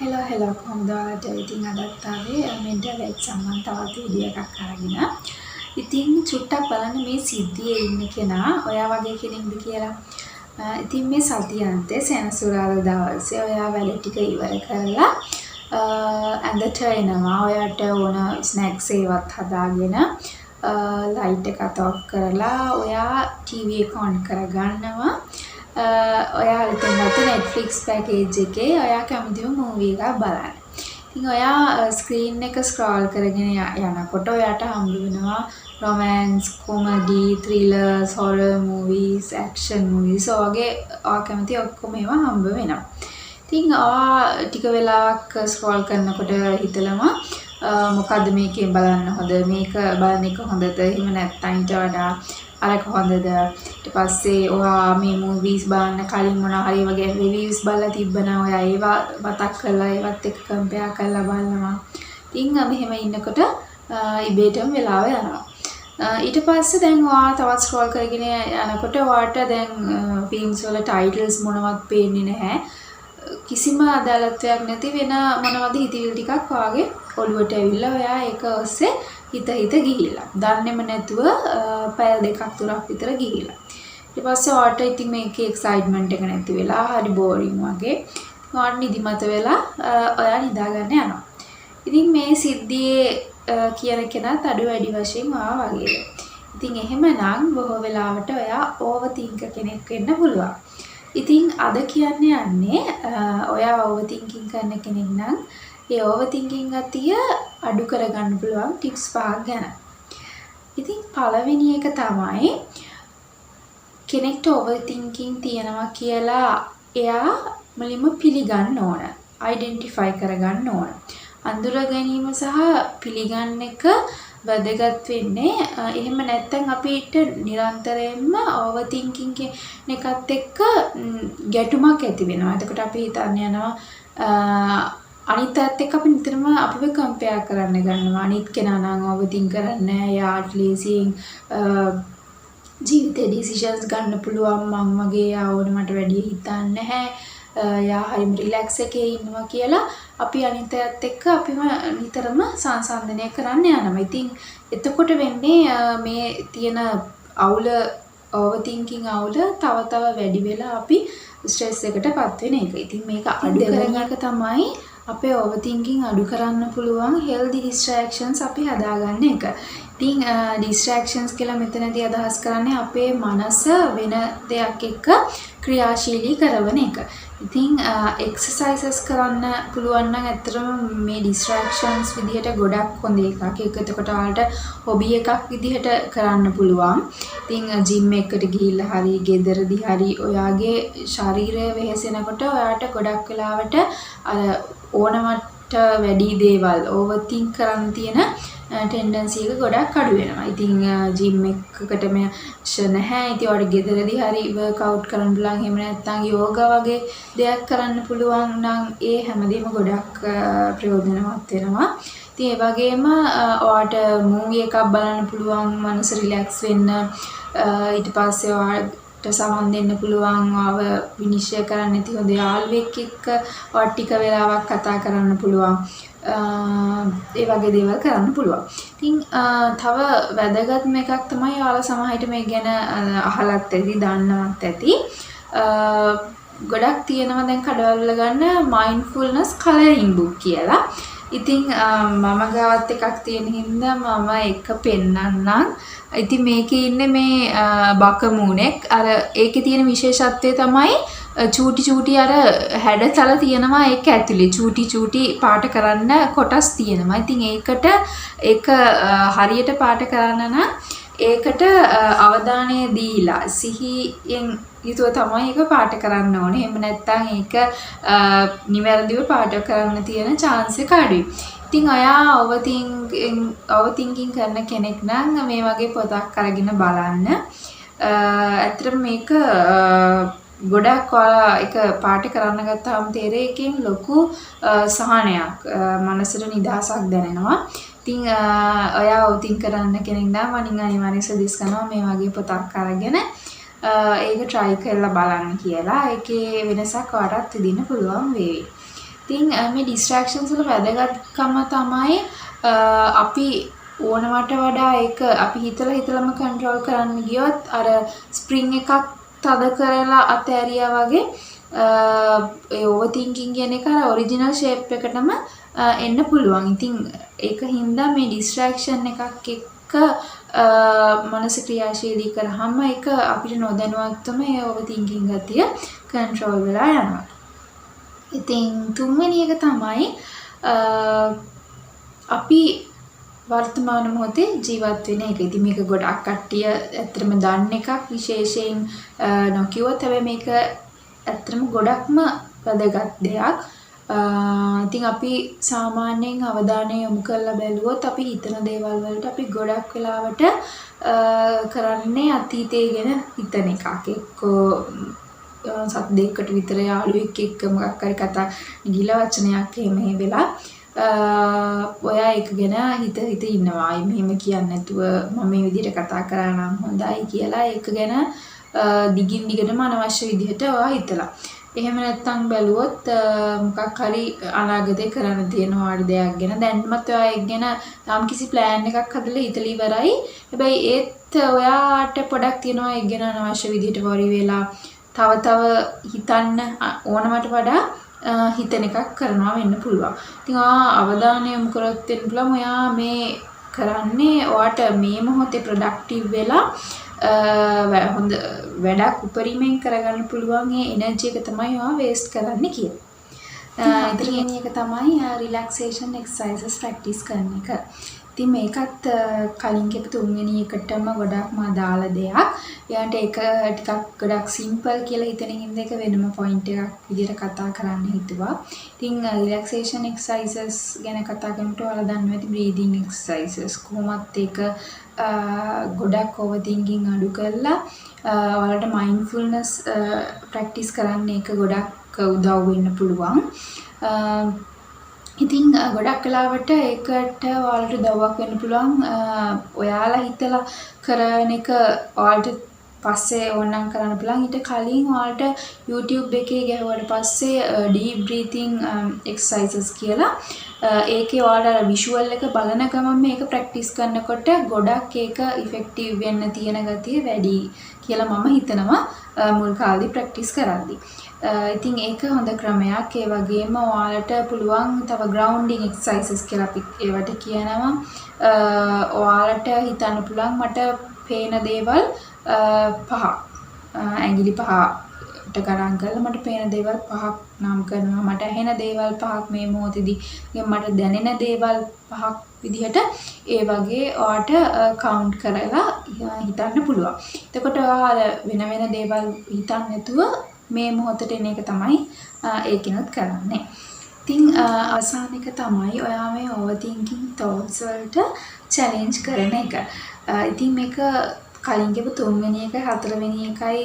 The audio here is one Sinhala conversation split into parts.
හෙලෝ කොහොමද ඔයාලට? ඉතින් අදත් ආවේ මෙන්ටල් හෙල්ත් සම්බන්ධ තවත් වීඩියෝ එකක් අරගෙන. ඉතින් චුට්ටක් බලන්න මේ සිද්ධියේ ඉන්න කෙනා ඔයා වගේ කෙනෙක්ද කියලා. ඉතින් මේ සතියන්තේ සෙනසුරාදා දවසේ ඔයා වැඩ ටික ඉවර කරලා ඇඳට එනවා. ඔයාට ඕන ස්නැක්ස් ඒවත් හදාගෙන ලයිට් එකත් ඔෆ් කරලා ඔයා ටීවී එක ඔන් කරගන්නවා. ඔයා අලුතෙන් ගත්ත Netflix පැකේජ් එකේ ඔයා කැමතිම මූවී එකක් බලන්න. ඉතින් ඔයා ස්ක්‍රීන් එක ස්ක්‍රෝල් කරගෙන යනකොට ඔයාට හම්බ වෙනවා romance, comedy, thrillers, horror movies, action movies වගේ ඔයා කැමති ඔක්කොම ඒවා හම්බ වෙනවා. ඉතින් ඔයා ටික වෙලාවක් ස්ක්‍රෝල් කරනකොට හිතලම මොකද්ද මේකෙන් බලන්න හොඳ, මේක බලන එක හොඳද, එහෙම නැත්නම් ඊට වඩා අරක හොඳද, ඊට පස්සේ ඔයා මේ මූවීස් බලන්න කලින් මොනවා හරි වගේ රිවිව්ස් බලලා තිබ්බනම් ඔයා ඒවා මතක් කරලා ඒවත් එක්ක කම්පෙයාර් කරලා බලනවා. ඉතින් මෙහෙම ඉන්නකොට ඉබේටම වෙලාව යනවා. ඊට පස්සේ දැන් ඔයා තවත් ස්ක්‍රෝල් කරගෙන යනකොට ඔයාට දැන් ෆිල්ම්ස් වල ටයිටල්ස් මොනවත් පේන්නේ නැහැ. කිසිම අදාළත්වයක් නැති වෙන මොනවද හිතවිලි ටිකක් වාගේ ඔළුවට ඇවිල්ලා ඔයා ඒක ඔස්සේ හිත ගිහිල්ලා. දන්නේම නැතුව පැය දෙකක් තුනක් විතර ගිහිල්ලා. ඊට පස්සේ ඔයාට ඉතින් මේකේ එක්සයිට්මන්ට් එක නැති වෙලා හරි බෝරින් වගේ. ඔයාට නිදිමත වෙලා ඔයා නිදා ගන්න යනවා. ඉතින් මේ සිද්ධියේ කියන කෙනාත් අඩු වැඩි වශයෙන් ඔයා වගේ. ඉතින් එහෙමනම් බොහෝ වෙලාවට ඔයා ඕවර්තින්කර් කෙනෙක් වෙන්න පුළුවන්. ඉතින් අද කියන්න යන්නේ ඔයා ඕවර්තින්කින් කරන කෙනෙක් නම් ඒ ඕවර්තින්කින් ගතිය අඩු කරගන්න පුළුවන් ටිප්ස් 5ක් ගැන. ඉතින් පළවෙනි එක තමයි කෙනෙක්ට ඕවර්තින්කින් තියෙනවා කියලා එයා මුලින්ම පිළිගන්න ඕන. අයිඩෙන්ටිෆයි කරගන්න ඕන. අඳුර ගැනීම සහ පිළිගන්න එක වැදගත් වෙන්නේ. එහෙම නැත්නම් අපිට නිරන්තරයෙන්ම ඕවර්තින්කින් කියන එකත් එක්ක ගැටුමක් ඇති වෙනවා. එතකොට අපි හිතන්න යනවා අනිත් අයත් එක්ක අපි නිතරම අපිව කම්පෙයාර් කරන්න ගන්නවා. අනිත් කෙනා නම් ඕවර්තින්ක් කරන්නේ නැහැ. යා අට්ලීසින් ජීවිතේ ඩිසිෂන්ස් ගන්න පුළුවන්. මං වගේ යා ඕන මට වැඩි හිතන්නේ නැහැ. යා හරිම රිලැක්ස් එකේ ඉන්නවා කියලා අපි අනිත් අයත් එක්ක අපිව නිතරම සංසන්දනය කරන්න යනවා. ඉතින් එතකොට වෙන්නේ මේ තියෙන අවුල ඕවර්තින්කින් අවුල තව වැඩි වෙලා අපි ස්ට්‍රෙස් එකටපත් වෙන එක. ඉතින් මේක අඩු කරන එක තමයි අපේ ඕවර්තින්කින් අඩු කරන්න පුළුවන් හෙල්දි ඩිස්ට්‍රැක්ෂන්ස් අපි හදාගන්න එක. ඉතින් ඩිස්ට්‍රැක්ෂන්ස් කියලා මෙතනදී අදහස් කරන්නේ අපේ මනස වෙන දෙයක් එක්ක ක්‍රියාශීලී කරන එක. ඉතින් එක්සර්සයිසස් කරන්න පුළුවන් නම් ඇත්තටම මේ ඩිස්ට්‍රැක්ෂන්ස් විදිහට ගොඩක් හොඳ එකක්. ඒක එතකොට ඔයාලට හොබි එකක් විදිහට කරන්න පුළුවන්. ඉතින් ජිම් එකකට ගිහිල්ලා හරි ගෙදරදී හරි ඔයාගේ ශරීරය වෙහෙසෙනකොට ඔයාට ගොඩක් වෙලාවට අර ඕනමට වැඩි දේවල් ඕවර්තින්ක් කරන්න තියෙන ටෙන්ඩන්සි එක ගොඩක් අඩු වෙනවා. ඉතින් ජිම් එකකටම නැහැ. ඉතින් ඔයාලට ගෙදරදී හරි වර්ක්අවුට් කරන්න පුළුවන්. එහෙම නැත්නම් යෝගා වගේ දෙයක් කරන්න පුළුවන් නම් ඒ හැමදේම ගොඩක් ප්‍රයෝජනවත් වෙනවා. ඉතින් ඒ වගේම ඔයාලට මූවි එකක් බලන්න පුළුවන් මනස රිලැක්ස් වෙන්න. ඊට පස්සේ ඔයාලට සමන් දෙන්න පුළුවන්. ආව විනිශ්චය කරන්න නැති හොඳ යාළුවෙක් එක්ක ඔයාලට ටික වෙලාවක් කතා කරන්න පුළුවන්. ඒ වගේ දේවල් කරන්න පුළුවන්. ඉතින් තව වැදගත්ම එකක් තමයි ඔයාලා සමහරවිට මේ ගැන අහලත් ඇති, දන්නවත් ඇති. ගොඩක් තියෙනවා දැන් කඩවල ගන්න මයින්ඩ්ෆුල්නස් කලරින් බුක් කියලා. ඉතින් මම ගාවත් එකක් තියෙන හින්දා මම එක පෙන්නන්නම්. ඉතින් මේකේ ඉන්නේ මේ බකමූණෙක්. අර ඒකේ තියෙන විශේෂත්වය තමයි චූටි අර හැඩතල තියෙනවා ඒක ඇතුලේ. චූටි පාට කරන්න කොටස් තියෙනවා. ඉතින් ඒක හරියට පාට කරන්න නම් ඒකට අවධානය දීලා සිහියෙන් යුතුව තමයි ඒක පාට කරන්න ඕනේ. එහෙම නැත්නම් ඒක නිවැරදිව පාට කරන්න තියෙන chance එක අඩුයි. ඉතින් ඔයා ඕවර්තින්කින් කරන කෙනෙක් නම් මේ වගේ පොතක් අරගෙන බලන්න. ඇත්තටම මේක ගොඩක් ඔයාලා එක පාට කරන්න ගත්තාම තේරෙයි එකෙන් ලොකු සහනයක් මනසට නිදහසක් දැනෙනවා. ඉතින් ඔයා ඕවර්තින්ක් කරන්න කෙනෙක් නම් මම අනිවාර්යෙන් සජෙස් කරනවා මේ වගේ පොතක් අරගෙන ඒක try කරලා බලන්න කියලා. ඒකේ වෙනසක් ඔයාලට විඳින්න පුළුවන් වේවි. ඉතින් මේ distractions වල වැදගත්කම තමයි අපි ඕනවට වඩා ඒක අපි හිතලම control කරන්න ගියොත් අර spring එකක් තද කරලා අතෑරියා වගේ ඒ overthinking කියන එක අර original shape එකටම එන්න පුළුවන්. ඉතින් ඒක හින්දා මේ distraction එකක් එක්ක මනස ක්‍රියාශීලී කරාම ඒක අපිට නොදැනුවත්වම ඒ overthinking ගතිය control වෙලා යනවා. ඉතින් තුන්වෙනි එක තමයි අපි වර්තමාන මොහොතේ ජීවත් වෙන එක. ඉතින් මේක ගොඩක් කට්ටිය ඇත්තටම දන්න එකක් විශේෂයෙන් නොකියුවත් හැබැයි මේක ඇත්තටම ගොඩක්ම වැදගත් දෙයක්. ඉතින් අපි සාමාන්‍යයෙන් අවධානය යොමු කරලා බැලුවොත් අපි හිතන දේවල් වලට අපි ගොඩක් වෙලාවට කරන්නේ අතීතය ගැන හිතන එකක්. එක්කෝ සද්දයකට විතර යාළුවෙක් එක්ක මොකක් හරි කතා ගිල වචනයක් එහෙම වෙලා ඔයා ඒක ගැන හිත ඉන්නවා. මෙහෙම කියන්නේ නැතුව මම මේ විදිහට කතා කරා නම් හොඳයි කියලා ඒක ගැන දිගින් දිගටම අනවශ්‍ය විදිහට ඔයා හිතලා. එහෙම නැත්තම් බැලුවොත් මොකක් හරි අනාගතේ කරන්න තියෙන වාඩි දෙයක් ගැන දැන්මත් ඔයා ඒක ගැන යම් කිසි ප්ලෑන් එකක් හදලා ඉතලි ඉවරයි. හැබැයි ඒත් ඔයාට පොඩක් තියෙනවා ඒක ගැන අනවශ්‍ය විදිහට වරි වෙලා තව හිතන්න ඕනමට වඩා හිතන එකක් කරනවා වෙන්න පුළුවන්. ඉතින් අවධානය යොමු කරොත් වෙන්න පුළුවන් ඔයා මේ කරන්නේ ඔයාට මේ මොහොතේ ප්‍රොඩක්ටිව් වෙලා හොඳ වැඩක් උපරිමයෙන් කරගන්න පුළුවන් ඒ එනර්ජි එක තමයි ඔයා වේස්ට් කරන්නේ කියලා. ඉතින් එක තමයි රිලැක්සේෂන් එක්සර්සයිසස් ප්‍රැක්ටිස් කරන එක. ඉතින් මේකත් කලින් කියපු තුන්වෙනි එකටම ගොඩක්ම අදාළ දෙයක්. එයාට ඒක ටිකක් ගොඩක් සිම්පල් කියලා හිතන හින්දා ඒක වෙනම පොයින්ට් එකක් විදිහට කතා කරන්න හිතුවා. ඉතින් රිලැක්සේෂන් එක්සර්සයිසස් ගැන කතා කරනකොට ඔයාලා දන්නවා ඇති බ්‍රීතිං එක්සර්සයිසස් කොහොමත් ඒක ගොඩක් overthinking අඩු කරලා ඔයාලට mindfulness practice කරන්න ඒක ගොඩක් උදව් වෙන්න පුළුවන්. ඉතින් ගොඩක් වෙලාවට ඒකට ඔයාලට උදව්වක් වෙන්න පුළුවන් ඔයාලා හිතලා කරන එක ඔයාලට පස්සේ ඕනනම් කරන්න පුළුවන්. ඊට කලින් ඔයාලට YouTube එකේ ගැහුවට පස්සේ deep breathing exercises කියලා ඒකේ ඔයාලට visual එක බලන ගමන් මේක practice කරනකොට ගොඩක් ඒක effective වෙන්න තියෙන ගතිය වැඩි කියලා මම හිතනවා මුල් කාලේ practice කරද්දී. ඉතින් ඒක හොඳ ක්‍රමයක්. ඒ වගේම ඔයාලට පුළුවන් තව grounding exercises කියලා අපි ඒවට කියනවා. ඔයාලට හිතන්න පුළුවන් මට පේන දේවල් පහ ඇඟිලි පහට ගණන් කරලා මට පේන දේවල් පහක් නම් කරනවා. මට ඇහෙන දේවල් පහක් මේ මොහොතේදී මට දැනෙන දේවල් පහක් විදිහට ඒ වගේ ඔයාට කවුන්ට් කරලා හිතන්න පුළුවන්. එතකොට ඔයාලා වෙන වෙන දේවල් හිතන්න නැතුව මේ මොහොතට එන එක තමයි ඒකිනුත් කරන්නේ. ඉතින් අවසාන එක තමයි ඔයා මේ overthinking thoughts වලට challenge කරන එක. ඉතින් මේක කලින් කියපු තුන්වෙනි එක හතරවෙනි එකයි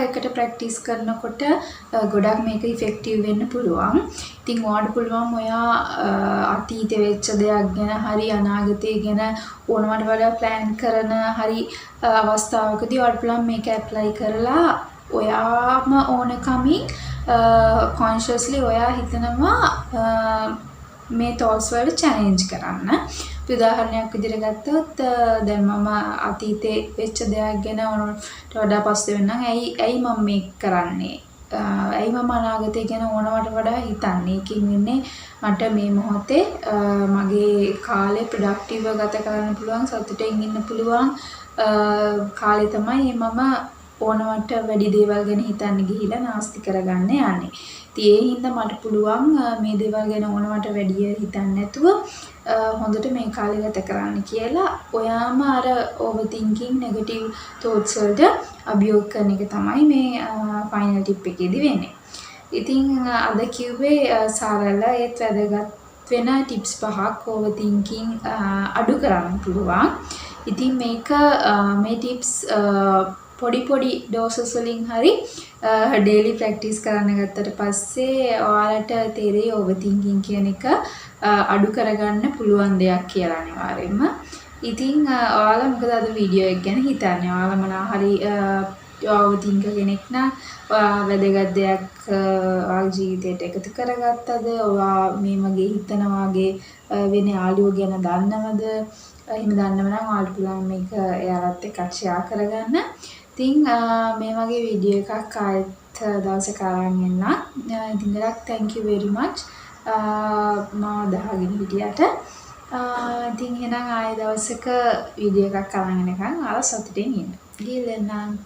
එකට ප්‍රැක්ටිස් කරනකොට ගොඩක් මේක ඉෆෙක්ටිව් වෙන්න පුළුවන්. ඉතින් ඔයාලට පුළුවන් ඔයා අතීතේ වෙච්ච දෙයක් ගැන හරි අනාගතේ ගැන ඕනවට වඩා ප්ලෑන් කරන හරි අවස්ථාවකදී ඔයාලට පුළුවන් මේක ඇප්ලයි කරලා ඔයාම ඕනකමින් consciously ඔයා හිතනවා මේ thoughts වලට challenge කරන්න. උදාහරණයක් විදිහට ගත්තොත් දැන් මම අතීතේ වෙච්ච දෙයක් ගැන ඕනට වඩා පස්සේ වෙන්නම් ඇයි මම මේක කරන්නේ? ඇයි මම අනාගතේ ගැන ඕනවට වඩා හිතන්නේ? ඒකින් වෙන්නේ මට මේ මොහොතේ මගේ කාලේ ප්‍රොඩක්ටිව්ව ගත කරන්න පුළුවන්, සතුටින් ඉන්න පුළුවන් කාලේ තමයි මම ඕනවට වැඩි දේවල් ගැන හිතන්න ගිහිලා නාස්ති කරගන්න යන්නේ. ඉතින් ඒ හින්දා මට පුළුවන් මේ දේවල් ගැන ඕනවට වැඩි හිතන්න නැතුව හොඳට මේ කාලේ ගත කරන්න කියලා ඔයාම අර overthinking negative thoughts වලට අභියෝග කරන එක තමයි මේ final tip එකේදී වෙන්නේ. ඉතින් අද කිව්වේ සරල ඒත් වැදගත් වෙන tips පහක් overthinking අඩු කරන්න පුළුවන්. ඉතින් මේ tips පොඩි doses වලින් හරි daily practice කරන්න ගත්තට පස්සේ ඔයාලට තේරෙයි overthinking කියන එක අඩු කරගන්න පුළුවන් දෙයක් කියලා අනිවාර්යෙන්ම. ඉතින් ඔයාලා මොකද අද වීඩියෝ එක ගැන හිතන්නේ? ඔයාලා මොනවා හරි ඔයාව තින්ක කෙනෙක් නම් ඔයා වැදගත් දෙයක් ඔයාගේ ජීවිතයට එකතු කරගත්තද? ඔයා මේ වගේ හිතනවා වගේ වෙන යාළුවෝ ගැන දන්නවද? එහෙම දන්නව නම් ඔයාලට පුළුවන් මේක එයාලත් එක්ක ෂෙයා කරගන්න. ඉතින් මේ වගේ වීඩියෝ එකක් ආයෙත් දවසක අරන් එන්නම්. ඉතින් ගොඩක් thank you very much. මාව දහගෙන හිටියට. ඉතින් එහෙනම් ආයෙ දවසක වීඩියෝ එකක් අරන් එනකන් ආව සතුටින් ඉන්න. ගිහින් එන්නම්.